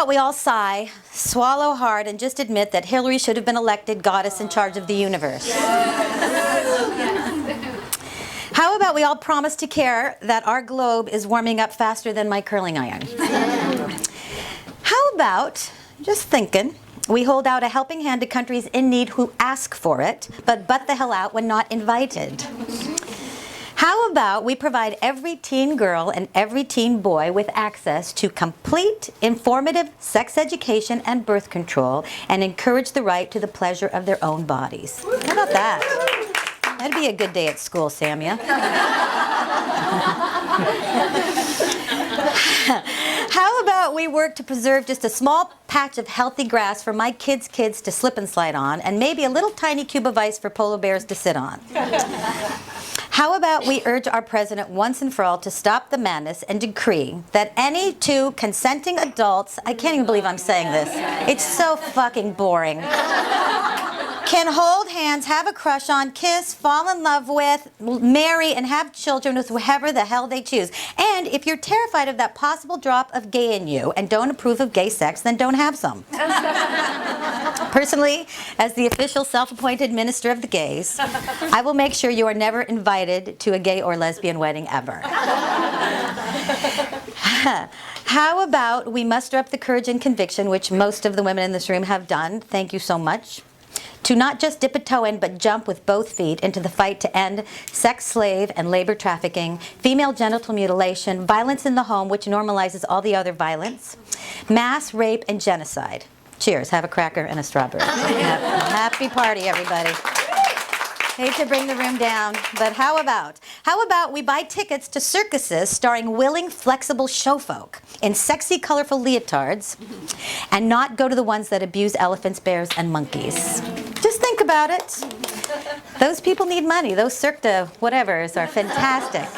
about we all sigh, swallow hard, and just admit that Hillary should have been elected goddess in charge of the universe? How about we all promise to care that our globe is warming up faster than my curling iron? How about, just thinking, we hold out a helping hand to countries in need who ask for it, but butt the hell out when not invited? How about we provide every teen girl and every teen boy with access to complete, informative sex education and birth control and encourage the right to the pleasure of their own bodies? How about that? That'd be a good day at school, Samia. How about we work to preserve just a small patch of healthy grass for my kids' kids to slip and slide on, and maybe a little tiny cube of ice for polar bears to sit on? How about we urge our president once and for all to stop the madness and decree that any two consenting adults, I can't even believe I'm saying this, it's so fucking boring, can hold hands, have a crush on, kiss, fall in love with, marry, and have children with whoever the hell they choose. And if you're terrified of that possible drop of gay in you and don't approve of gay sex, then don't have some. Personally, as the official self-appointed minister of the gays, I will make sure you are never invited to a gay or lesbian wedding ever. How about we muster up the courage and conviction, which most of the women in this room have done, thank you so much, to not just dip a toe in, but jump with both feet into the fight to end sex slave and labor trafficking, female genital mutilation, violence in the home, which normalizes all the other violence, mass rape, and genocide. Cheers. Have a cracker and a strawberry. Happy party, everybody. Hate to bring the room down, but how about we buy tickets to circuses starring willing, flexible showfolk in sexy, colorful leotards and not go to the ones that abuse elephants, bears, and monkeys? Just think about it. Those people need money. Those Cirque du whatevers are fantastic.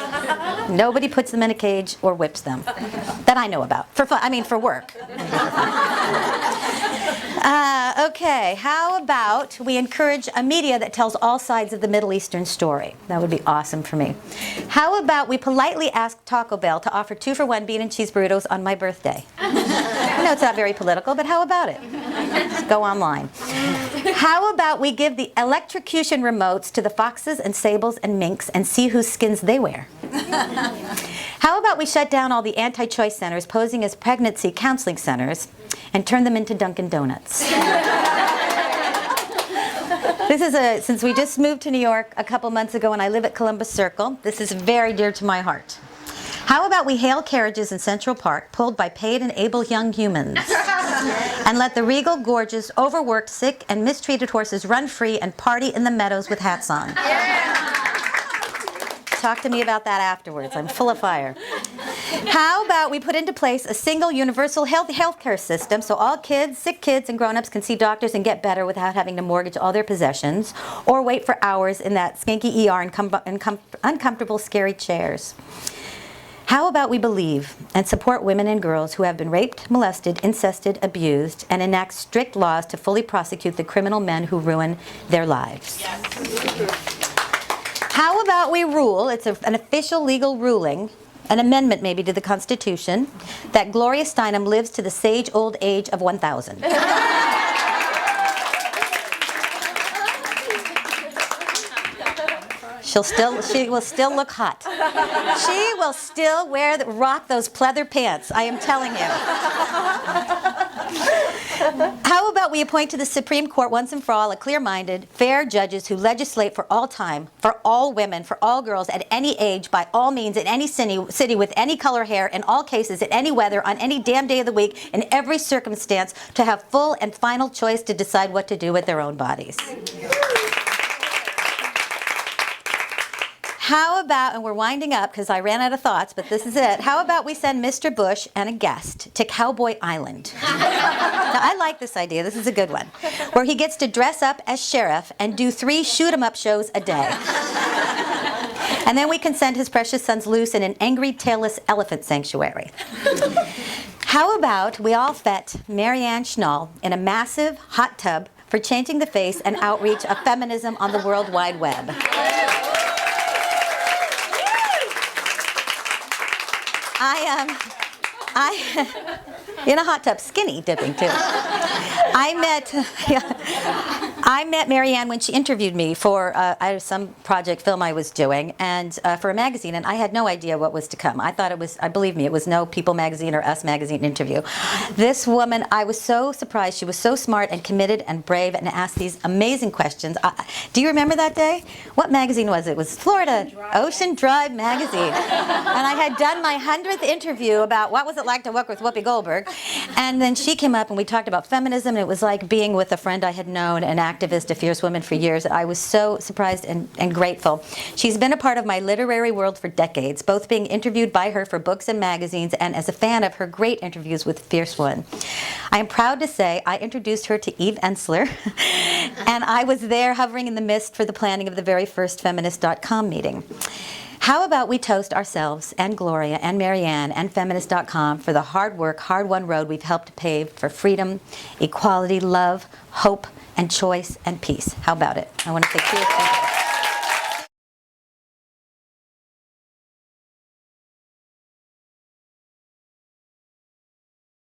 Nobody puts them in a cage or whips them that I know about. For fun, I mean for work. Okay, how about we encourage a media that tells all sides of the Middle Eastern story? That would be awesome for me. How about we politely ask Taco Bell to offer 2-for-1 bean and cheese burritos on my birthday? I know it's not very political, but how about it? Just go online. How about we give the electrocution remotes to the foxes and sables and minks and see whose skins they wear? How about we shut down all the anti-choice centers posing as pregnancy counseling centers and turn them into Dunkin' Donuts? Since we just moved to New York a couple months ago and I live at Columbus Circle, this is very dear to my heart. How about we hail carriages in Central Park pulled by paid and able young humans and let the regal, gorgeous, overworked, sick, and mistreated horses run free and party in the meadows with hats on? Talk to me about that afterwards. I'm full of fire. How about we put into place a single universal healthcare system so all kids, sick kids, and grown-ups can see doctors and get better without having to mortgage all their possessions or wait for hours in that skanky ER and uncomfortable, scary chairs? How about we believe and support women and girls who have been raped, molested, incested, abused, and enact strict laws to fully prosecute the criminal men who ruin their lives? Yes. How about we rule, it's an official legal ruling, an amendment maybe to the Constitution, that Gloria Steinem lives to the sage old age of 1,000. She will still look hot. She will still rock those pleather pants, I am telling you. How about we appoint to the Supreme Court once and for all a clear-minded, fair judges who legislate for all time, for all women, for all girls, at any age, by all means, in any city with any color hair, in all cases, at any weather, on any damn day of the week, in every circumstance, to have full and final choice to decide what to do with their own bodies. How about, and we're winding up because I ran out of thoughts, but this is it. How about we send Mr. Bush and a guest to Cowboy Island? Now, I like this idea. This is a good one. Where he gets to dress up as sheriff and do 3 shoot-'em-up shows a day. And then we can send his precious sons loose in an angry, tailless elephant sanctuary. How about we all fet Marianne Schnall in a massive hot tub for changing the face and outreach of feminism on the World Wide Web? In a hot tub, skinny dipping too. I met Marianne when she interviewed me for some project film I was doing, and for a magazine, and I had no idea what was to come. I thought it was, believe me, it was no People magazine or Us magazine interview. This woman, I was so surprised. She was so smart and committed and brave and asked these amazing questions. Do you remember that day? What magazine was it? It was Florida Ocean Drive magazine. And I had done my 100th interview about what was it like to work with Whoopi Goldberg. And then she came up and we talked about feminism, and it was like being with a friend I had known, an activist, a fierce woman for years. I was so surprised and grateful. She's been a part of my literary world for decades, both being interviewed by her for books and magazines and as a fan of her great interviews with Fierce Women. I am proud to say I introduced her to Eve Ensler, and I was there hovering in the mist for the planning of the very first Feminist.com meeting. How about we toast ourselves and Gloria and Marianne and Feminist.com for the hard work, hard-won road we've helped pave for freedom, equality, love, hope, and choice and peace. How about it? I want to say cheers.